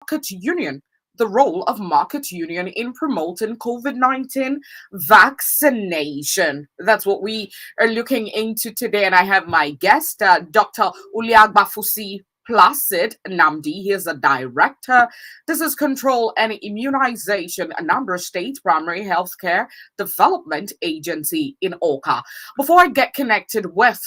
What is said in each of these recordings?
market union. The role of market union in promoting COVID-19 vaccination. That's what we are looking into today. And I have my guest, Dr. Uliagbafusi Placid Namdi. He is a director. This is Control and Immunization, Anambra State Primary Healthcare Development Agency in Oka. Before I get connected with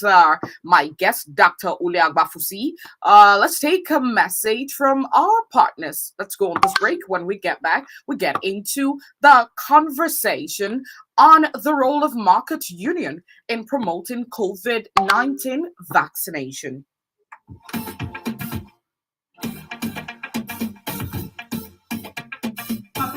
my guest, Dr. Uliagbafusi, let's take a message from our partners. Let's go on this break. When we get back, we get into the conversation on the role of market union in promoting COVID-19 vaccination.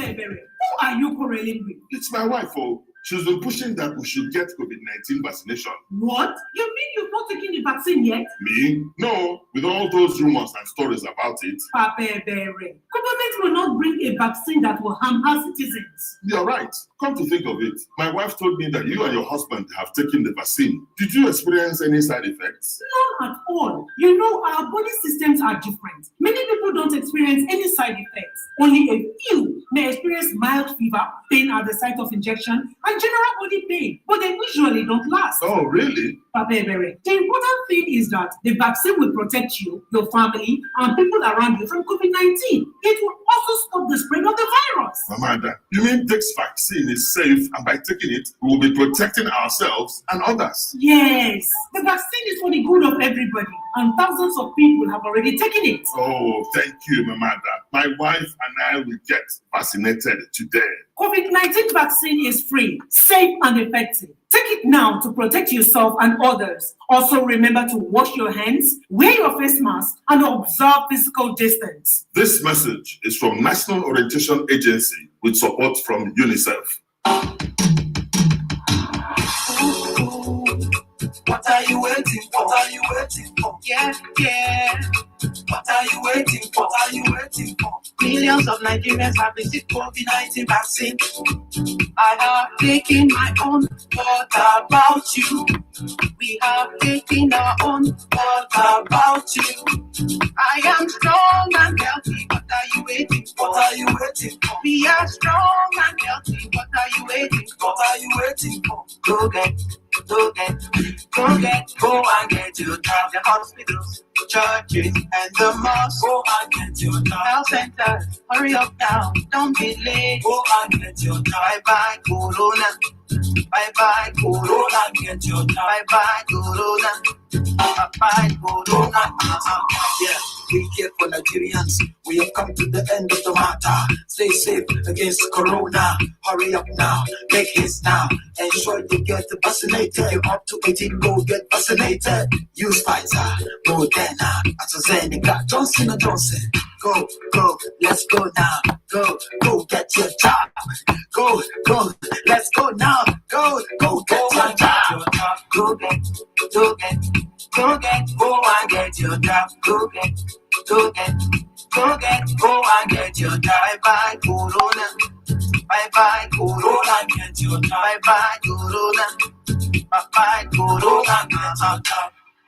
Who are you quarreling with? It's my wife, oh. She's been pushing that we should get COVID-19 vaccination. What? You mean you've not taken the vaccine yet? Me? No. With all those rumors and stories about it. Government will not bring a vaccine that will harm our citizens. You're right. Come to think of it, my wife told me that you and your husband have taken the vaccine. Did you experience any side effects? None at all. You know, our body systems are different. Many people don't experience any side effects. Only a few may experience mild fever, pain at the site of injection, and general body pain, but they usually don't last. Oh, really? The important thing is that the vaccine will protect you, your family, and people around you from COVID-19. It will also stop the spread of the virus. Amanda, you mean this vaccine is safe, and by taking it, we will be protecting ourselves and others? Yes, the vaccine is for the good of everybody, and thousands of people have already taken it. Oh, thank you, Amanda. My wife and I will get vaccinated today. COVID-19 vaccine is free, safe, and effective. Take it now to protect yourself and others. Also, remember to wash your hands, wear your face mask, and observe physical distance. This message is from National Orientation Agency with support from UNICEF. What are you waiting for? What are you waiting for? Yeah. What are you waiting for? What are you waiting for? Millions of Nigerians have received COVID-19 vaccine. I have taken my own. What about you? We have taken our own. What about you? I am strong and healthy. What are you waiting for? What are you waiting for? We are strong and healthy. What are you waiting for? What are you waiting for? Go get, go and get your job. The hospitals, churches, and the mosques. Go and get your job. Health centers, hurry up now, don't be late. Go and get your job. Bye-bye, Corona. Bye-bye, Corona. Get your job. Bye-bye, Corona. Bye-bye, Corona. Yeah. Be careful, Nigerians. We have come to the end of the matter. Stay safe against Corona. Hurry up now. Make haste now. Ensure you get vaccinated. You're up to 18, go get vaccinated. Use Pfizer, Moderna, AstraZeneca, Johnson & Johnson. Go, let's go now. Go get your job. Go, let's go now. Go get your job. Go and get your job. Go and get your job. Bye-bye, Corona. Bye-bye, Corona. Get your job. Bye-bye, Corona. Bye-bye, Corona.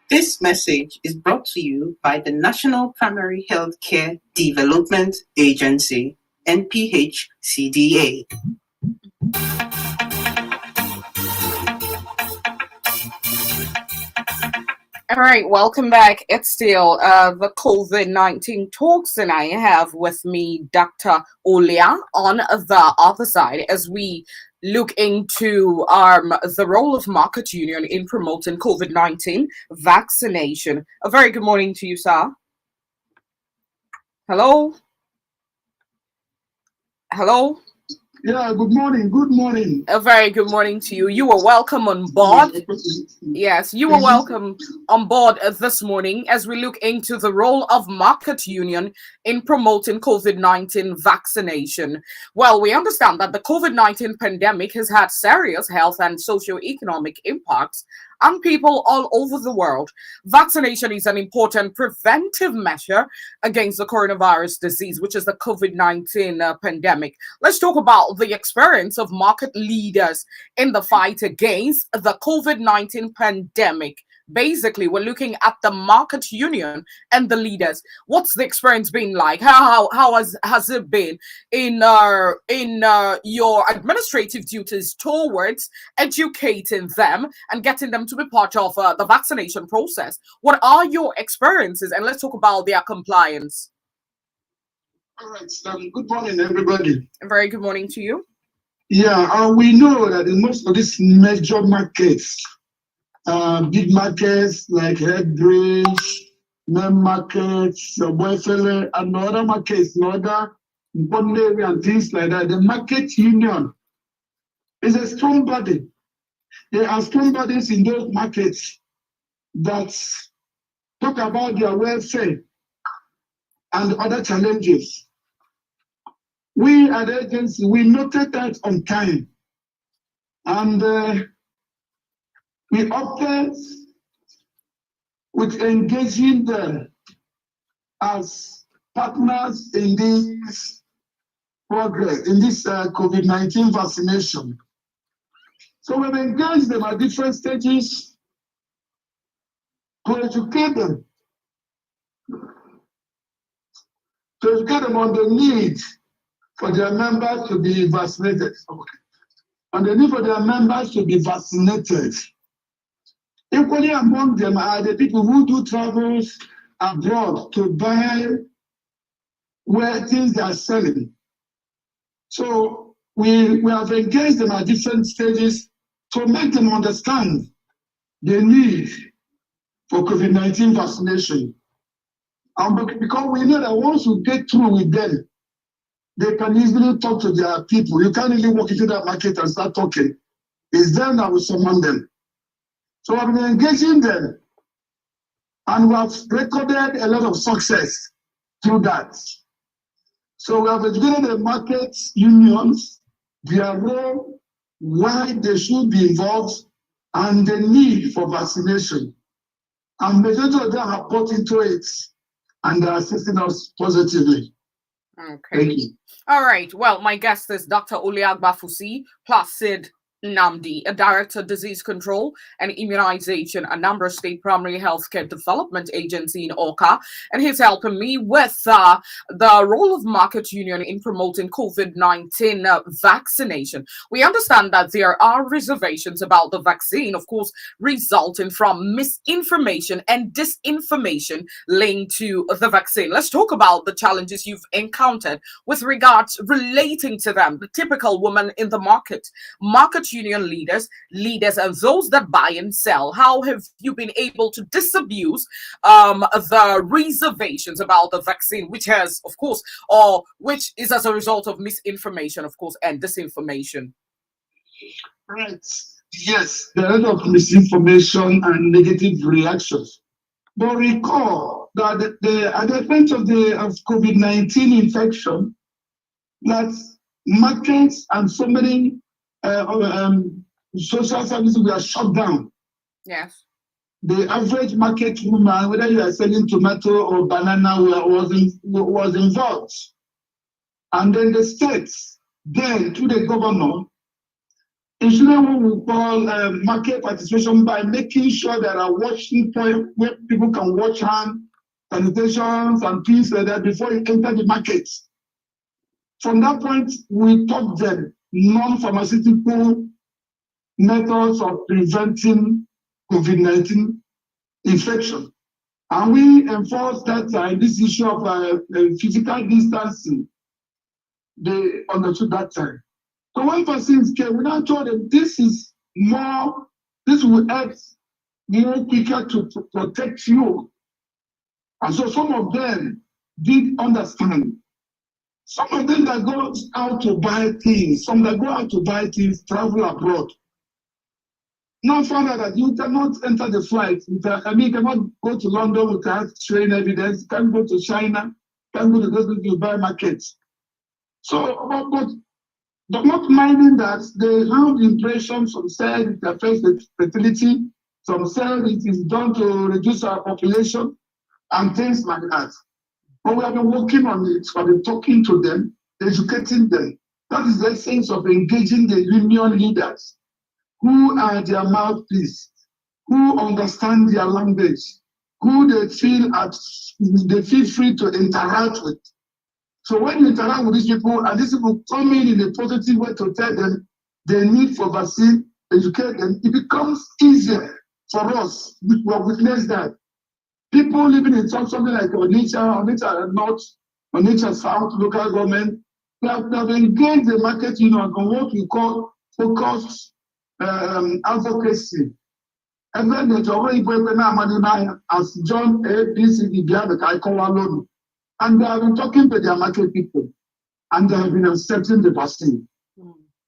This message is brought to you by the National Primary Healthcare Development Agency, NPHCDA. All right, welcome back. It's still the COVID-19 talks, and I have with me Dr. Olia on the other side as we look into the role of market union in promoting COVID-19 vaccination. A very good morning to you, sir. Hello? Yeah, good morning. A very good morning to you. You are welcome on board. Yes, you are welcome on board this morning as we look into the role of market union in promoting COVID-19 vaccination. Well, we understand that the COVID-19 pandemic has had serious health and socio-economic impacts on people all over the world. Vaccination is an important preventive measure against the coronavirus disease, which is the COVID-19 pandemic. Let's talk about the experience of market leaders in the fight against the COVID-19 pandemic. basically we're looking at the market union and the leaders. What's the experience been like? How has it been in your administrative duties towards educating them and getting them to be part of the vaccination process? What are your experiences? And let's talk about their compliance. All right. Good morning, everybody. A very good morning to you. Yeah, we know that in most of these major markets, big markets like Headbridge, main markets, Boyfele, and other markets, other important area and things like that, the market union is a strong body. There are strong bodies in those markets that talk about their welfare and other challenges. We at the agency, we noted that on time, and we opted with engaging them as partners in this progress, in this COVID-19 vaccination. So we've engaged them at different stages to educate them on the need for their members to be vaccinated. And the need for their members to be vaccinated. Equally among them are the people who do travels abroad to buy where things they are selling. So we have engaged them at different stages to make them understand the need for COVID-19 vaccination. And because we know that once we get through with them, they can easily talk to their people. You can't really walk into that market and start talking. It's them that will summon them. So I've been engaging them, and we have recorded a lot of success through that. So we have educated the market unions, their role, why they should be involved, and the need for vaccination. And majority of them have bought into it, and they are assisting us positively. Okay. Thank you. All right. Well, my guest is Dr. Oliagbafusi Placid Namdi, a Director of Disease Control and Immunization at Anambra State Primary Healthcare Development Agency in Oka, and he's helping me with the role of market union in promoting COVID-19 vaccination. We understand that there are reservations about the vaccine, of course, resulting from misinformation and disinformation linked to the vaccine. Let's talk about the challenges you've encountered with regards relating to them. The typical woman in the market union leaders, and those that buy and sell. How have you been able to disabuse the reservations about the vaccine, which has, of course, or which is as a result of misinformation, of course, and disinformation? Right. Yes, there are a lot of misinformation and negative reactions. But recall that at the advent of COVID-19 infection, that markets and so many social services were shut down. Yes. The average market woman, whether you are selling tomato or banana, was involved. And then the states, then to the governor, ensuring what we call market participation by making sure there are watching points where people can watch hand sanitations and things like that before you enter the market. From that point, we taught them non-pharmaceutical methods of preventing COVID-19 infection. And we enforced that time, this issue of physical distancing. They understood that time. So when vaccines came, we now told them this will help you quicker to protect you. And so some of them did understand. Some of them that go out to buy things, travel abroad. Now found out that you cannot enter the flight. You cannot go to London without train evidence. You can't go to China. You can't go to those to buy markets. So, but not minding that they have the impression, some said it affects the fertility, some said it is done to reduce our population, and things like that. But we have been working on it, we have been talking to them, educating them. That is the essence of engaging the union leaders, who are their mouthpiece, who understand their language, who they feel free to interact with. So when you interact with these people, and these people come in a positive way to tell them the need for vaccine, educate them, it becomes easier for us. We have witnessed that. People living in something like Onitsha North, Onitsha South local government, they have engaged the market union on what we call focused advocacy. And then the Jogo as John A. B. C. D. And they have been talking to their market people, and they have been accepting the vaccine.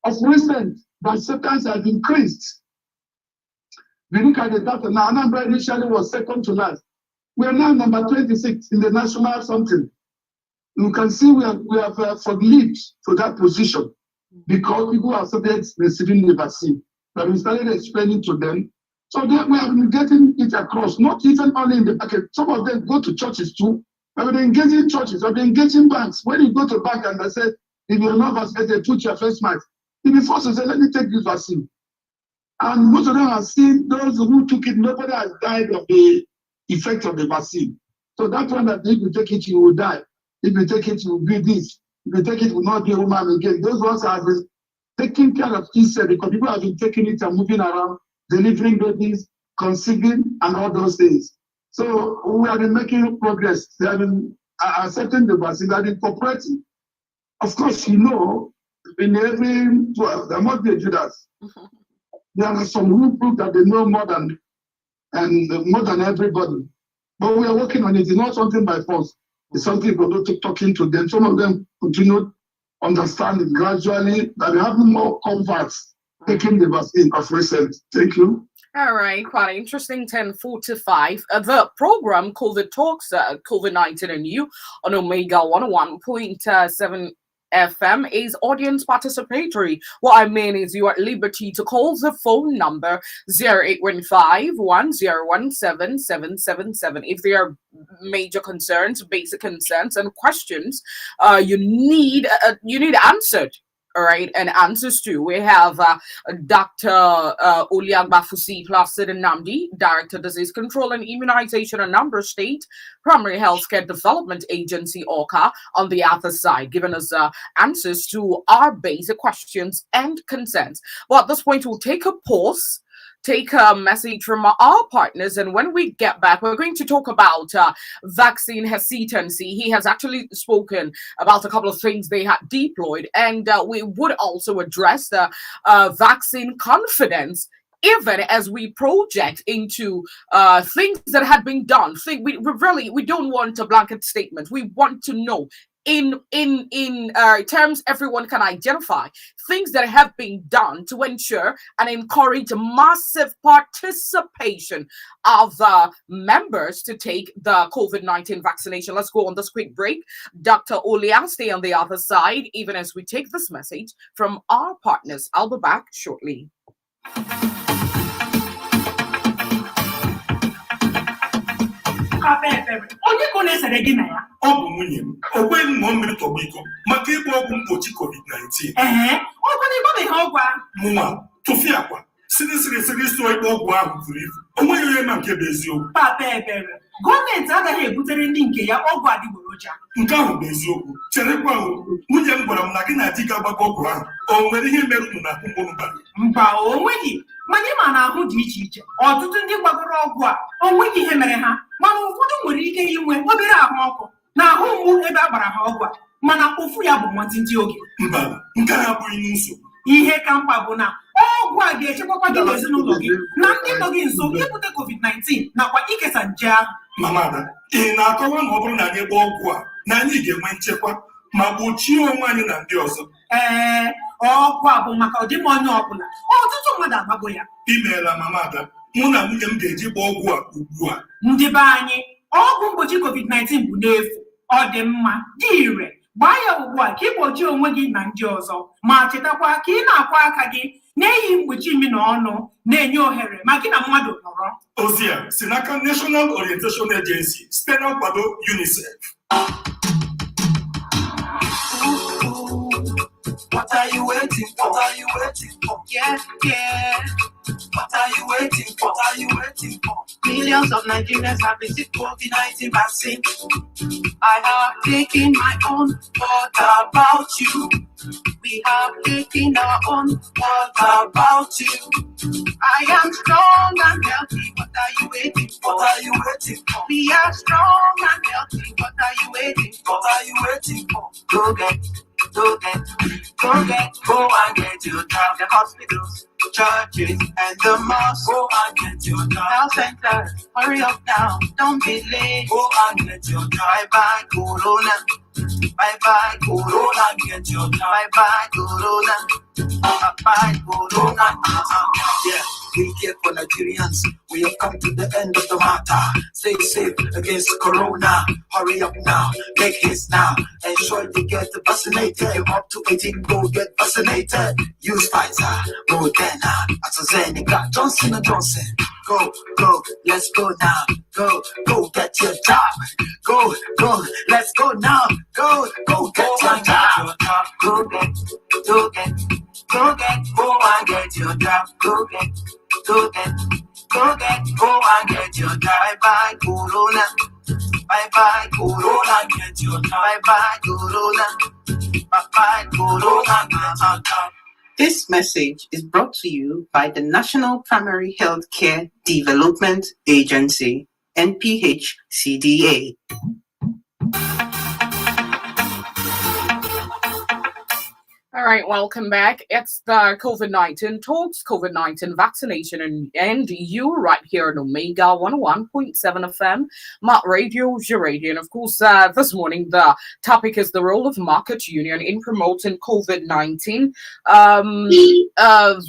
Of recent, the acceptance has increased. We look at the data now, Anambra initially was second to last. We are now number 26 in the national something. You can see we have forklift to that position because people have started receiving the vaccine. But we started explaining to them. So then we have been getting it across, not even only in the market. Some of them go to churches too. We have been engaging churches, we have been engaging banks. When you go to bank and they say, if you're not vaccinated, put your face mask. You'll be forced to say, let me take this vaccine. And most of them have seen those who took it, nobody has died of the effect of the vaccine. So that one that if you take it, you will die. If you take it, you will be this. If you take it, you will not be a woman again. Those ones have been taking care of instead because people have been taking it and moving around, delivering babies, conceiving, and all those things. So we have been making progress. They have been accepting the vaccine, they have been cooperating. Of course, you know, in every 12, there must be a Judas. There are some who prove that they know more than everybody. But we are working on it. It's not something by force. It's something people talking to them. Some of them continue understanding gradually that they have more converts taking the vaccine of recent. Thank you. All right, quite interesting. 10:45. The program COVID Talks, COVID-19 and You on Omega 101.7 FM is audience participatory. What I mean is you are at liberty to call the phone number 0815-1017-777. If there are major concerns, basic concerns, and questions you need answered. All right, and answers to. We have Dr. Oliagbafusi Placid Namdi, Director Disease Control and Immunization and Number State Primary Healthcare Development Agency, ORCA, on the other side, giving us answers to our basic questions and concerns. Well, at this point, we'll take a pause, take a message from our partners, and when we get back, we're going to talk about vaccine hesitancy. He has actually spoken about a couple of things they had deployed, and we would also address the vaccine confidence, even as we project into things that had been done. We don't want a blanket statement. We want to know in terms everyone can identify things that have been done to ensure and encourage massive participation of members to take the COVID-19 vaccination. Let's go on this quick break. Dr. Olia, stay on the other side, even as we take this message from our partners. I'll be back shortly. Onye ka ọ na-esere gị na ya? Ọ bụ nwunye m. O kweghị m ṅụọ mmiri tọgbọ iko maka ịgba ọgwụ mgbochi COVID-19. Ọ bụ na ịgbabeghị ọgwụ ahụ. Mụnwa tụfịa akwa siri so ịgba ọgwụ ahụ buru ibu. O nweghị onye ma nke bụ eziokwu. Papa Ebere, gọọmenti agaghị ebutere ndị nke ya ọgwụ adịgboroja. Nke ahụ bụ eziokwu. Cherekwa nwunye m gwara m na gị na di gị agbago ọgwụ ahụ. O nwere ihe mere unu na mkpụrụ bara? Mba, o nweghị. Mana ịma na ahụ dị iche iche. Ọtụtụ ndị gbagoro ọgwụ a, o nweghị ihe mere ha. Mana ụfọdụ nwere ike inwe obere ahụ ọkụ na ahụ mgbu ebe a gbara ha ọgwụ a, mana ụfụ ya bụ nwantịntị oge. Mba, nke a abụghị nsogbu. Ihe ka mkpa bụ na ọgwụ a ga-echekwakwa gị n'ezinụlọ gị na ndị nọ gị nso ibute COVID-19 nakwa ikesa nje ahụ. Mama Ada, ị na-akọwa na ọ bụrụ na anyị gbaa ọgwụ a na anyị ga-enwe nchekwa ma gbochie onwe anyị na ndị ọzọ? Ọgwụ a bụ maka ọdịmma onye ọbụla. Ọtụtụ mmadụ agbago ya. Imeela Mama Ada, mụ na nwunye m ga-eji gbaa ọgwụ a ugbu a. Ndị be anyị, ọgwụ mgbochi COVID-19 bụ n'efu. Ọ dị mma, dị ire. Gbaa ya ugbu a ka ị gbochie onwe gị na ndị ọzọ, ma chetakwa ka ị na-akwa aka gị na-eyi mgbochi imi na ọnụ, na-enye ohere ma gị na mmadụ nọrọ. Ozi a si n'aka National Orientation Agency site na nkwado UNICEF. What are you waiting for? What are you waiting for? Yeah, yeah. What are you waiting for? waiting for? What are you waiting for? Millions of Nigerians have received COVID-19 vaccine. I have taken my own. What about you? We have taken our own. What about you? I am strong and healthy. What are you waiting for? What are you waiting for? We are strong and healthy. What are you waiting for? What are you waiting for? Go get, go get, go get, go and get your job. The hospitals, churches, and the mosques. Go and get your job. Health centers, hurry up now. Don't be late. Go and get your job. Bye bye, Corona. Bye bye, Corona. Get your job. Bye bye, Corona. Bye bye, Corona. Yeah. We care for Nigerians. We have come to the end of the matter. Stay safe against Corona. Hurry up now. Make haste now. Ensure you get vaccinated. Up to 18, go get vaccinated. Use Pfizer, Moderna, AstraZeneca, Johnson & Johnson. Go, go, let's go now. Go, go get your job. Go, go, let's go now. Go, go get your job. Go get, go get, go get, go and get your job. Go get, go get, go get, go and get your job. Bye bye, Corona. Bye bye, Corona. Get your job. Bye bye, Corona. Bye bye, Corona. Get your job. This message is brought to you by the National Primary Healthcare Development Agency, NPHCDA. All right, welcome back. It's the COVID-19 Talks, COVID-19 Vaccination, and you right here on Omega 101.7 FM, Mart Radio, your radio. And of course, this morning, the topic is the role of market union in promoting COVID-19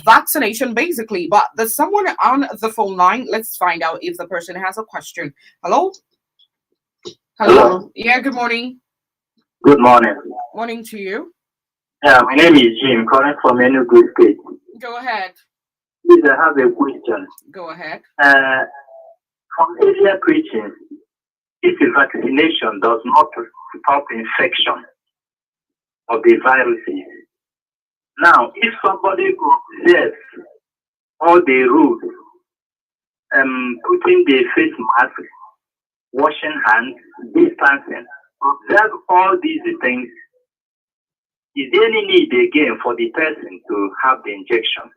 vaccination, basically. But there's someone on the phone line. Let's find out if the person has a question. Hello? Hello? Yeah, good morning. Good morning. Morning to you. Yeah, my name is Jim, calling from Enugu State. Go ahead. Please, I have a question. Go ahead. From earlier preaching, if the vaccination does not stop infection of the viruses, now if somebody observes all the rules, putting the face mask, washing hands, distancing, observe all these things, is there any need again for the person to have the injection?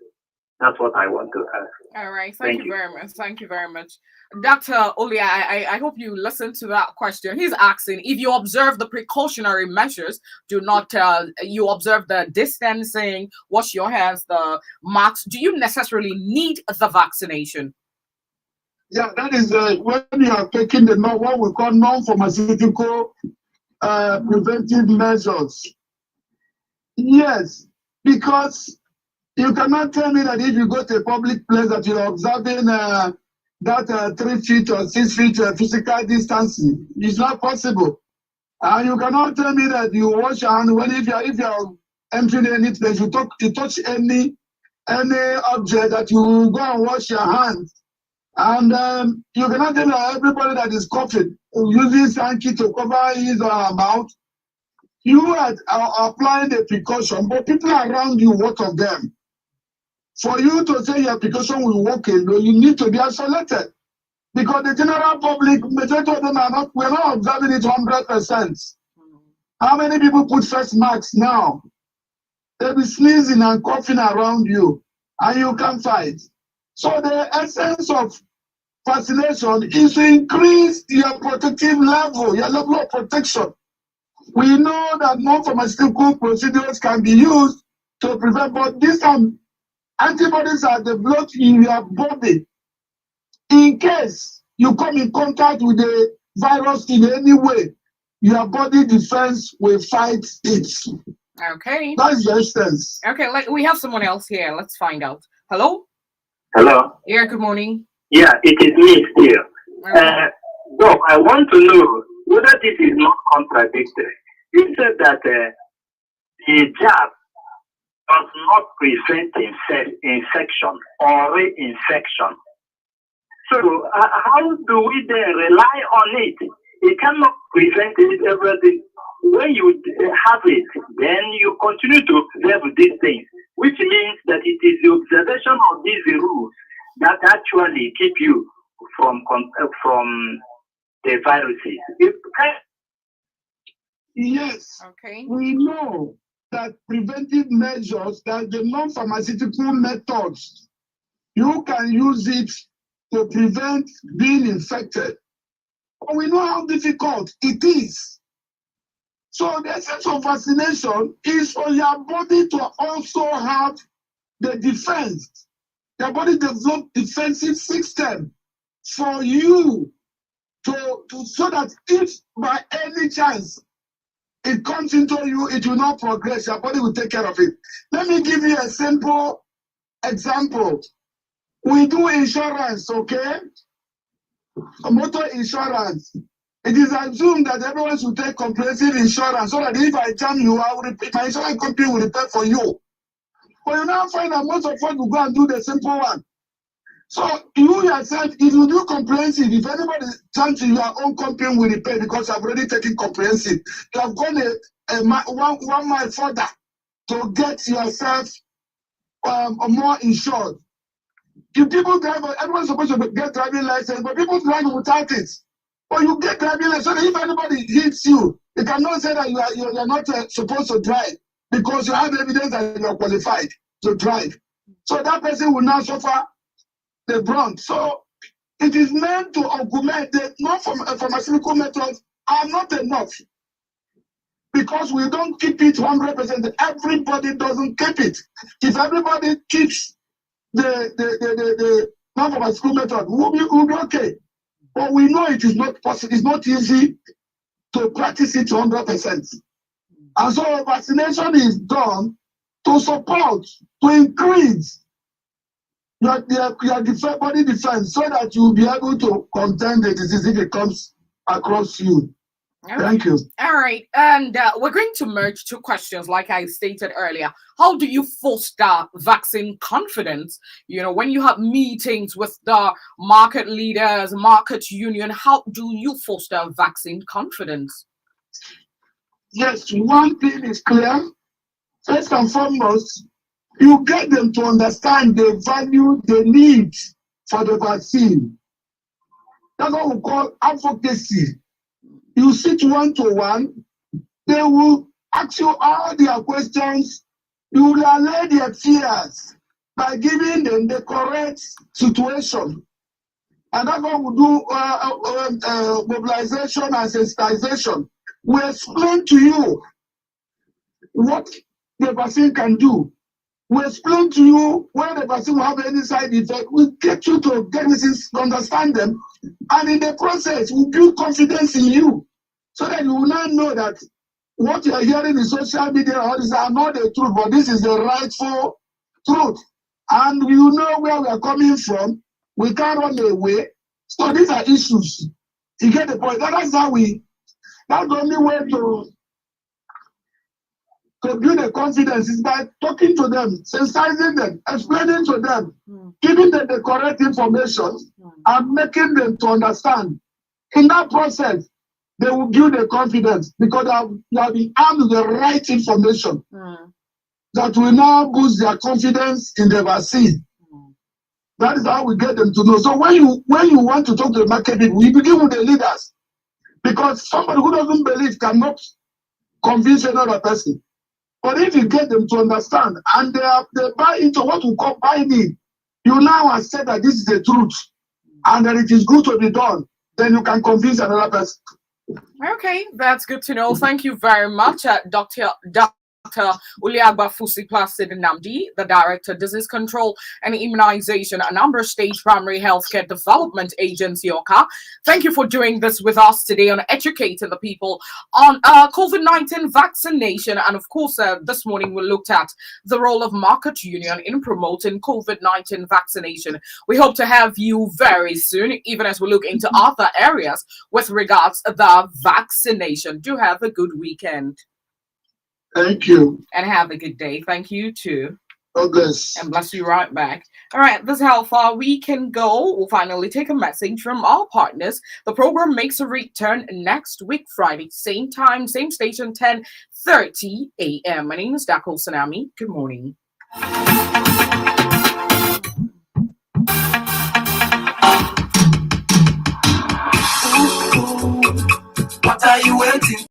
That's what I want to ask. All right. Thank you very much. Thank you very much. Dr. Oli, I hope you listened to that question. He's asking if you observe the precautionary measures, do not, you observe the distancing, wash your hands, the masks, do you necessarily need the vaccination? Yeah, that is when you are taking the what we call non-pharmaceutical preventive measures. Yes, because you cannot tell me that if you go to a public place that you're observing that 3 feet or 6 feet physical distancing. It's not possible. And you cannot tell me that you wash your hands when if you're entering any place, you touch any object that you go and wash your hands. And you cannot tell everybody that is coughing using hanky to cover his or her mouth. You are applying the precaution, but people around you, what of them? For you to say your precaution will work alone, you need to be isolated. Because the general public, majority of them we're not observing it 100%. How many people put face masks now? They'll be sneezing and coughing around you, and you can't fight. So the essence of vaccination is to increase your protective level, your level of protection. We know that non-pharmaceutical procedures can be used to prevent, but this time antibodies are developed in your body. In case you come in contact with the virus in any way, your body defense will fight it. Okay. That's the essence. Okay, we have someone else here. Let's find out. Hello? Hello? Yeah, good morning. Yeah, it is me still. Doc, I want to know whether this is not contradictory. You said that the jab does not prevent infection or reinfection. So how do we then rely on it? It cannot prevent it, everything. When you have it, then you continue to observe these things, which means that it is the observation of these rules that actually keep you from the viruses. Yes. Okay. We know that preventive measures, that the non-pharmaceutical methods, you can use it to prevent being infected. But we know how difficult it is. So the essence of vaccination is for your body to also have the defense. Your body develop defensive system for you to so that if by any chance it comes into you, it will not progress. Your body will take care of it. Let me give you a simple example. We do insurance, okay? Motor insurance. It is assumed that everyone should take comprehensive insurance so that if I jam you, my insurance company will repair for you. But you now find that most of us will go and do the simple one. So you yourself, if you do comprehensive, if anybody jumps to your own company will repair because you have already taken comprehensive. You have gone one mile further to get yourself more insured. If people drive, everyone's supposed to get driving license, but people drive without it. But you get driving license, so that if anybody hits you, they cannot say that you're not supposed to drive because you have evidence that you're qualified to drive. So that person will now suffer the brunt. So it is meant to augment the non-pharmaceutical methods are not enough because we don't keep it 100%. Everybody doesn't keep it. If everybody keeps the non-pharmaceutical method, we'll be okay. But we know it is not possible. It's not easy to practice it 100%. And so vaccination is done to support, to increase your body defense so that you will be able to contend the disease if it comes across you. Okay. Thank you. All right. And we're going to merge two questions, like I stated earlier. How do you foster vaccine confidence? You know, when you have meetings with the market leaders, market union, how do you foster vaccine confidence? Yes, one thing is clear. First and foremost, you get them to understand the value, the need for the vaccine. That's what we call advocacy. You sit one-to-one, they will ask you all their questions, you will allay their fears by giving them the correct situation. And that's what we do mobilization and sensitization. We explain to you what the vaccine can do. We explain to you where the vaccine will have any side effect. We get you to get this, understand them. And in the process, we build confidence in you so that you will now know that what you are hearing in social media all these are not the truth, but this is the rightful truth. And you know where we are coming from. We can't run away. So these are issues. You get the point. That's the only way to build the confidence is by talking to them, sensitizing them, explaining to them, giving them the correct information, and making them to understand. In that process, they will build the confidence because they have been armed with the right information that will now boost their confidence in the vaccine. That is how we get them to know. So when you want to talk to the market people, you begin with the leaders. Because somebody who doesn't believe cannot convince another person. But if you get them to understand and they buy into what we call buying in, you now accept that this is the truth and that it is good to be done, then you can convince another person. Okay, that's good to know. Thank you very much, Dr. Uliagba Fusi Placid Namdi, the Director, Disease Control and Immunization, a number state primary healthcare development agency, OCA. Thank you for doing this with us today on educating the people on COVID-19 vaccination. And of course, this morning we looked at the role of market union in promoting COVID-19 vaccination. We hope to have you very soon, even as we look into other areas with regards to the vaccination. Do have a good weekend. Thank you. And have a good day. Thank you too. God bless. And bless you right back. All right, this is how far we can go. We'll finally take a message from our partners. The program makes a return next week, Friday. Same time, same station, 10:30 a.m. My name is Dako Sanami. Good morning. What are you waiting